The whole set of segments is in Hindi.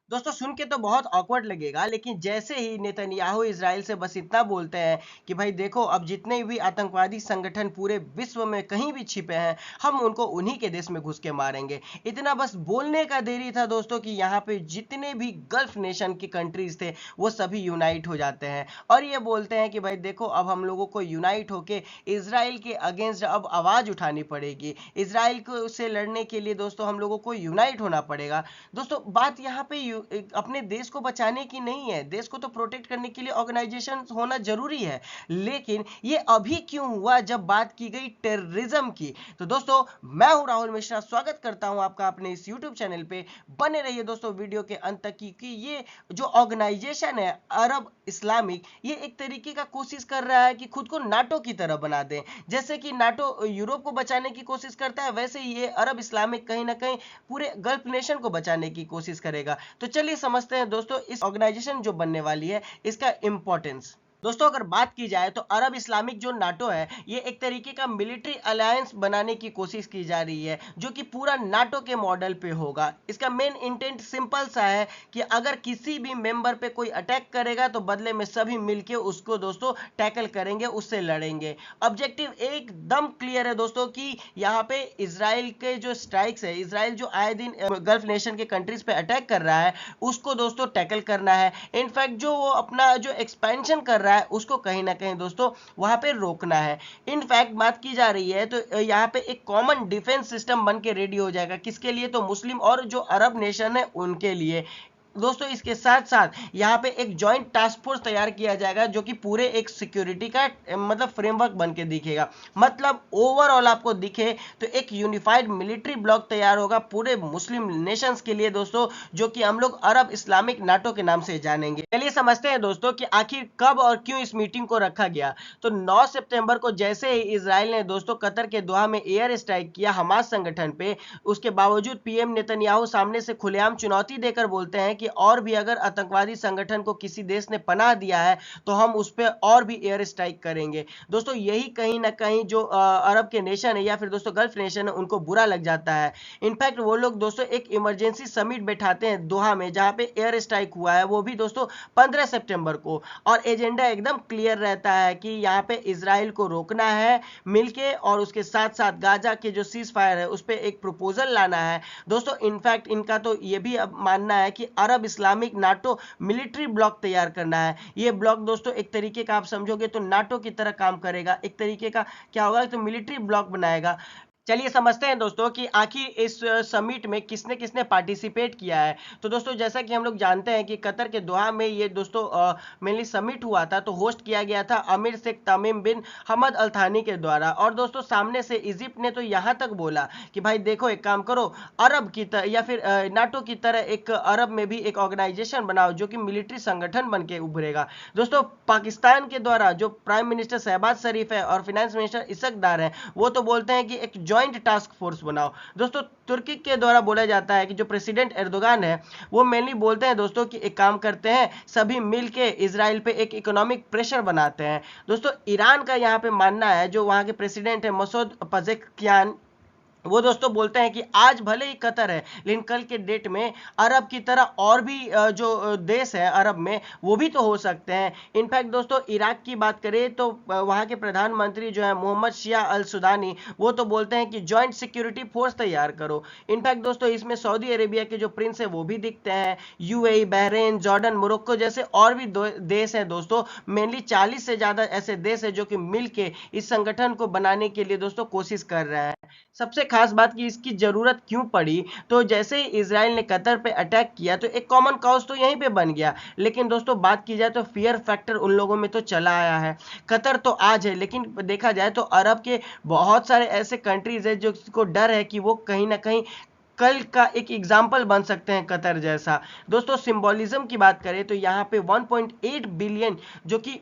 दोस्तों सुन के तो बहुत ऑकवर्ड लगेगा, लेकिन जैसे ही नेतन्याहू इजराइल से बस इतना बोलते हैं कि भाई देखो, अब जितने भी आतंकवादी संगठन पूरे विश्व में कहीं भी छिपे हैं, हम उनको उन्हीं के देश में घुस के मारेंगे। इतना बस बोलने का देरी था दोस्तों कि यहाँ पे जितने भी गल्फ नेशन की कंट्रीज थे वो सभी यूनाइट हो जाते हैं और ये बोलते हैं कि भाई देखो, अब हम लोगों को यूनाइट होके इसराइल के अगेंस्ट अब आवाज उठानी पड़ेगी। इसराइल को से लड़ने के लिए दोस्तों हम लोगों को यूनाइट होना पड़ेगा। दोस्तों बात यहाँ पे अपने देश को बचाने की नहीं है, देश को तो प्रोटेक्ट करने के लिए ऑर्गेनाइजेशन होना जरूरी है, लेकिन ये अभी क्यों हुआ जब बात की गई टेररिज्म की। तो दोस्तों मैं हूं राहुल मिश्रा, स्वागत करता हूं आपका अपने इस यूट्यूब चैनल पे। बने रहिए दोस्तों वीडियो के अंत तक कि ये जो ऑर्गेनाइजेशन है अरब इस्लामिक, ये एक तरीके का कोशिश कर रहा है कि खुद को नाटो की तरह बना दे। जैसे कि नाटो यूरोप को बचाने की कोशिश करता है, वैसे ही ये अरब इस्लामिक कहीं ना कहीं पूरे गल्फ नेशन को बचाने की कोशिश करेगा। तो चलिए समझते हैं दोस्तों इस ऑर्गेनाइजेशन जो बनने वाली है इसका इंपॉर्टेंस। दोस्तों अगर बात की जाए तो अरब इस्लामिक जो नाटो है, ये एक तरीके का मिलिट्री अलायंस बनाने की कोशिश की जा रही है जो कि पूरा नाटो के मॉडल पे होगा। इसका मेन इंटेंट सिंपल सा है कि अगर किसी भी मेंबर पे कोई अटैक करेगा तो बदले में सभी मिलके उसको दोस्तों टैकल करेंगे, उससे लड़ेंगे। ऑब्जेक्टिव एकदम क्लियर है दोस्तों कि यहाँ पे इसराइल के जो स्ट्राइक्स है, इसराइल जो आए दिन गल्फ नेशन के कंट्रीज पे अटैक कर रहा है उसको दोस्तों टैकल करना है। इनफैक्ट जो वो अपना जो एक्सपेंशन कर रहा है उसको कहीं ना कहीं दोस्तों वहां पे रोकना है। इनफैक्ट बात की जा रही है तो यहाँ पे एक कॉमन डिफेंस सिस्टम बन के रेडी हो जाएगा। किसके लिए? तो मुस्लिम और जो अरब नेशन है उनके लिए। दोस्तों इसके साथ साथ यहाँ पे एक जॉइंट टास्क फोर्स तैयार किया जाएगा जो कि पूरे एक सिक्योरिटी का मतलब फ्रेमवर्क बन के दिखेगा। मतलब ओवरऑल आपको दिखे तो एक यूनिफाइड मिलिट्री ब्लॉक तैयार होगा पूरे मुस्लिम नेशंस के लिए दोस्तों, जो कि हम लोग अरब इस्लामिक नाटो के नाम से जानेंगे। चलिए समझते हैं दोस्तों कि आखिर कब और क्यों इस मीटिंग को रखा गया। तो 9 सितंबर को जैसे ही इसराइल ने दोस्तों कतर के दोहा में एयर स्ट्राइक किया हमास संगठन पे, उसके बावजूद पीएम नेतन्याहू सामने से खुलेआम चुनौती देकर बोलते हैं कि और भी अगर आतंकवादी संगठन को किसी देश ने पनाह दिया है तो हम उस पर और भी एयर स्ट्राइक करेंगे। दोस्तों यही कहीं ना कहीं जो अरब के नेशन है या फिर दोस्तों गल्फ नेशन है उनको बुरा लग जाता है। इनफैक्ट वो लोग दोस्तों एक इमरजेंसी समिट बैठाते हैं दोहा में जहां पे एयर स्ट्राइक हुआ है, वो भी दोस्तों 15 सितंबर को। और एजेंडा एकदम क्लियर रहता है कि यहाँ पे इसराइल को रोकना है मिलके, और उसके साथ साथ गाजा के जो सीज फायर है उस पर एक प्रपोजल लाना है। दोस्तों इनफैक्ट इनका तो ये भी अब मानना है कि अरब इस्लामिक नाटो मिलिट्री ब्लॉक तैयार करना है। ये ब्लॉक दोस्तों एक तरीके का आप समझोगे तो नाटो की तरह काम करेगा, एक तरीके का क्या होगा तो मिलिट्री ब्लॉक बनाएगा। चलिए समझते हैं दोस्तों कि आखिर इस समिट में किसने किसने पार्टिसिपेट किया है। तो दोस्तों जैसा कि हम लोग जानते हैं कि कतर के दोहा में ये दोस्तों मेनली समिट हुआ था, तो होस्ट किया गया था अमीर शेख तमीम बिन हमद अल थानी के द्वारा। और दोस्तों सामने से इजिप्ट ने तो यहाँ तक बोला कि भाई देखो एक काम करो, अरब की तरह या फिर नाटो की तरह एक अरब में भी एक ऑर्गेनाइजेशन बनाओ जो कि मिलिट्री संगठन बन के उभरेगा। दोस्तों पाकिस्तान के द्वारा जो प्राइम मिनिस्टर शहबाज शरीफ है और फिनेंस मिनिस्टर इसक दार है वो तो बोलते हैं कि एक ज्वाइंट टास्क फोर्स बनाओ। दोस्तों तुर्की के द्वारा बोला जाता है कि जो प्रेसिडेंट एर्दोगान है वो मेनली बोलते हैं दोस्तों कि एक काम करते हैं सभी मिलके इजराइल पे एक इकोनॉमिक प्रेशर बनाते हैं। दोस्तों ईरान का यहाँ पे मानना है, जो वहाँ के प्रेसिडेंट है मसूद पजेश्कियान, वो दोस्तों बोलते हैं कि आज भले ही कतर है लेकिन कल के डेट में अरब की तरह और भी जो देश है अरब में वो भी तो हो सकते हैं। इनफैक्ट दोस्तों इराक की बात करें तो वहाँ के प्रधानमंत्री जो है मोहम्मद शिया अल सुदानी, वो तो बोलते हैं कि जॉइंट सिक्योरिटी फोर्स तैयार करो। इनफैक्ट दोस्तों इसमें सऊदी अरेबिया के जो प्रिंस है वो भी दिखते हैं, यूएई, बहरीन, जॉर्डन, मोरक्को जैसे और भी देश हैं दोस्तों। मेनली 40 से ज्यादा ऐसे देश है जो कि मिलके इस संगठन को बनाने के लिए दोस्तों कोशिश कर रहे हैं। सबसे खास बात कि इसकी जरूरत क्यों पड़ी, तो जैसे ही इसराइल ने कतर पे अटैक किया तो एक कॉमन कॉज तो यहीं पे बन गया, लेकिन दोस्तों बात की जाए तो फियर फैक्टर उन लोगों में तो चला आया है। कतर तो आज है लेकिन देखा जाए तो अरब के बहुत सारे ऐसे कंट्रीज है जो को डर है कि वो कहीं ना कहीं कल का एक एग्जाम्पल बन सकते हैं कतर जैसा। दोस्तों सिंबोलिज्म की बात करें तो यहाँ पे 1.8 बिलियन जो कि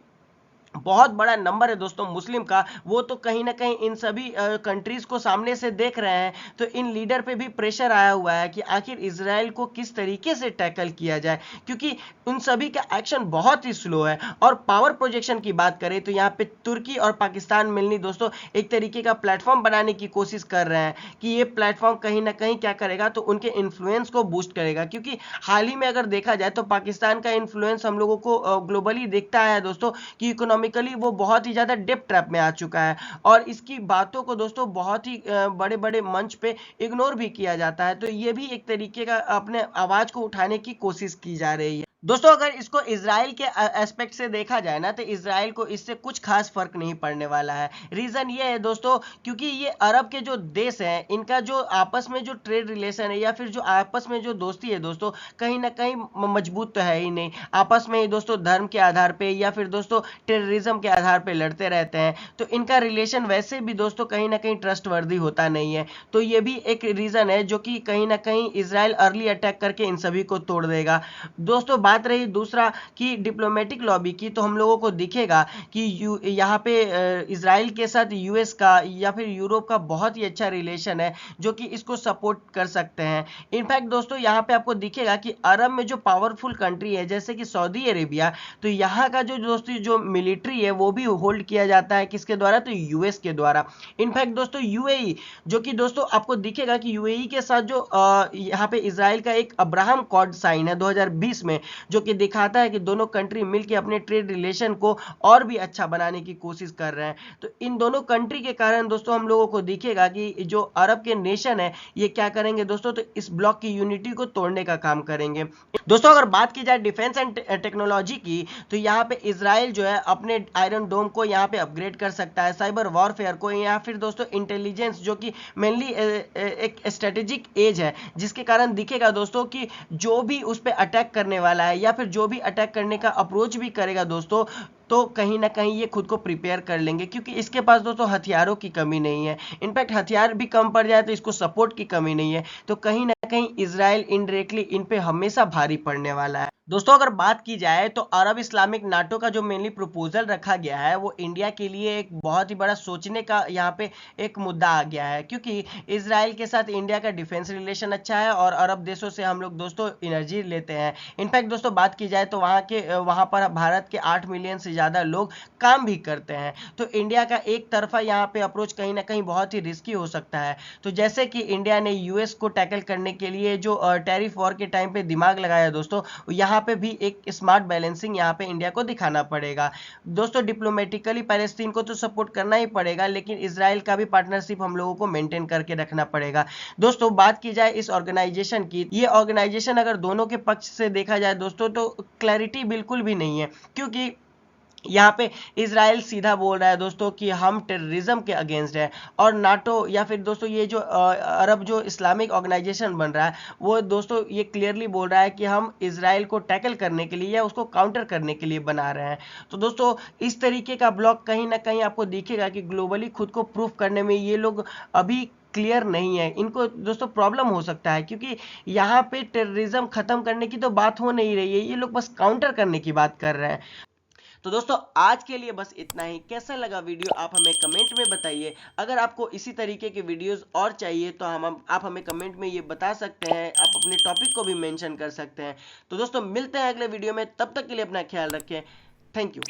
बहुत बड़ा नंबर है दोस्तों मुस्लिम का, वो तो कहीं ना कहीं इन सभी कंट्रीज को सामने से देख रहे हैं। तो इन लीडर पे भी प्रेशर आया हुआ है कि आखिर इजराइल को किस तरीके से टैकल किया जाए, क्योंकि उन सभी का एक्शन बहुत ही स्लो है। और पावर प्रोजेक्शन की बात करें तो यहाँ पे तुर्की और पाकिस्तान मिलनी दोस्तों एक तरीके का प्लेटफॉर्म बनाने की कोशिश कर रहे हैं कि ये प्लेटफॉर्म कहीं ना कहीं क्या करेगा, तो उनके इन्फ्लुएंस को बूस्ट करेगा। क्योंकि हाल ही में अगर देखा जाए तो पाकिस्तान का इन्फ्लुएंस हम लोगों को ग्लोबली दिखता है दोस्तों कि इकोनॉमिकली वो बहुत ही ज़्यादा डेप ट्रैप में आ चुका है, और इसकी बातों को दोस्तों बहुत ही बड़े बड़े मंच पे इग्नोर भी किया जाता है। तो ये भी एक तरीके का अपने आवाज़ को उठाने की कोशिश की जा रही है दोस्तों। अगर इसको इजराइल के एस्पेक्ट से देखा जाए ना, तो इजराइल को इससे कुछ खास फर्क नहीं पड़ने वाला है। रीजन ये है दोस्तों, क्योंकि ये अरब के जो देश हैं, इनका जो आपस में जो ट्रेड रिलेशन है या फिर जो आपस में जो दोस्ती है दोस्तों, कहीं ना कहीं मजबूत तो है ही नहीं। आपस में ही दोस्तों धर्म के आधार पे या फिर दोस्तों टेररिज्म के आधार पे लड़ते रहते हैं। तो इनका रिलेशन वैसे भी दोस्तों कहीं ना कहीं ट्रस्टवर्दी होता नहीं है। तो ये भी एक रीजन है जो कि कहीं ना कहीं इजराइल अर्ली अटैक करके इन सभी को तोड़ देगा दोस्तों। बात रही दूसरा कि डिप्लोमेटिक लॉबी की, तो हम लोगों को दिखेगा कि यहाँ पे इजराइल के साथ यूएस का या फिर यूरोप का बहुत ही अच्छा रिलेशन है जो कि इसको सपोर्ट कर सकते हैं। इनफैक्ट दोस्तों यहाँ पे आपको दिखेगा कि अरब में जो पावरफुल कंट्री है जैसे कि सऊदी अरेबिया, तो यहाँ का जो दोस्तों जो मिलिट्री है वो भी होल्ड किया जाता है किसके द्वारा, तो यूएस के द्वारा। इनफैक्ट दोस्तों यूएई, जो कि दोस्तों आपको दिखेगा कि यूएई के साथ जो यहाँ पे इजराइल का एक अब्राहम कॉर्ड साइन है 2020 में, जो कि दिखाता है कि दोनों कंट्री मिलकर अपने ट्रेड रिलेशन को और भी अच्छा बनाने की कोशिश कर रहे हैं। तो इन दोनों कंट्री के कारण दोस्तों हम लोगों को दिखेगा कि जो अरब के नेशन है ये क्या करेंगे दोस्तों, तो इस ब्लॉक की यूनिटी को तोड़ने का काम करेंगे दोस्तों। अगर बात की जाए डिफेंस एंड टेक्नोलॉजी की, तो यहाँ पे इजराइल जो है अपने आयरन डोम को यहाँ पे अपग्रेड कर सकता है, साइबर वॉरफेयर को, या फिर दोस्तों इंटेलिजेंस, जो कि मेनली एक स्ट्रेटेजिक एज है, जिसके कारण दिखेगा दोस्तों कि जो भी उस पर अटैक करने वाला है या फिर जो भी अटैक करने का अप्रोच भी करेगा दोस्तों, तो कहीं ना कहीं ये खुद को प्रिपेयर कर लेंगे, क्योंकि इसके पास दोस्तों हथियारों की कमी नहीं है। इनफैक्ट हथियार भी कम पड़ जाए तो इसको सपोर्ट की कमी नहीं है। तो कहीं ना कहीं इजराइल इनडायरेक्टली इन पे हमेशा भारी पड़ने वाला है दोस्तों। अगर बात की जाए तो अरब इस्लामिक नाटो का जो मेनली प्रपोजल रखा गया है वो इंडिया के लिए एक बहुत ही बड़ा सोचने का यहाँ पे एक मुद्दा आ गया है, क्योंकि इजराइल के साथ इंडिया का डिफेंस रिलेशन अच्छा है और अरब देशों से हम लोग दोस्तों एनर्जी लेते हैं। इनफैक्ट दोस्तों बात की जाए तो वहाँ पर भारत के 8 मिलियन से ज़्यादा लोग काम भी करते हैं। तो इंडिया का एक तरफा यहाँ पे अप्रोच कहीं ना कहीं बहुत ही रिस्की हो सकता है। तो जैसे कि इंडिया ने यूएस को टैकल करने के लिए जो टैरिफ वॉर के टाइम पे दिमाग लगाया दोस्तों, यहाँ पे भी एक स्मार्ट बैलेंसिंग यहाँ पे इंडिया को दिखाना पड़ेगा दोस्तों। डिप्लोमेटिकली पैलेस्तीन को तो सपोर्ट करना ही पड़ेगा, लेकिन इजराइल का भी पार्टनरशिप हम लोगों को मेंटेन करके रखना पड़ेगा दोस्तों। बात की जाए इस ऑर्गेनाइजेशन की, ये ऑर्गेनाइजेशन अगर दोनों के पक्ष से देखा जाए दोस्तों तो क्लैरिटी बिल्कुल भी नहीं है, क्योंकि यहाँ पे इजराइल सीधा बोल रहा है दोस्तों कि हम टेररिज्म के अगेंस्ट है, और नाटो या फिर दोस्तों ये जो अरब जो इस्लामिक ऑर्गेनाइजेशन बन रहा है वो दोस्तों ये क्लियरली बोल रहा है कि हम इजराइल को टैकल करने के लिए या उसको काउंटर करने के लिए बना रहे हैं। तो दोस्तों इस तरीके का ब्लॉक कहीं ना कहीं आपको दिखेगा कि ग्लोबली खुद को प्रूफ करने में ये लोग अभी क्लियर नहीं है। इनको दोस्तों प्रॉब्लम हो सकता है, क्योंकि यहाँ पे टेररिज्म खत्म करने की तो बात हो नहीं रही है, ये लोग बस काउंटर करने की बात कर रहे हैं। तो दोस्तों आज के लिए बस इतना ही। कैसा लगा वीडियो आप हमें कमेंट में बताइए। अगर आपको इसी तरीके के वीडियोस और चाहिए तो आप हमें कमेंट में ये बता सकते हैं, आप अपने टॉपिक को भी मेंशन कर सकते हैं। तो दोस्तों मिलते हैं अगले वीडियो में, तब तक के लिए अपना ख्याल रखें। Thank you.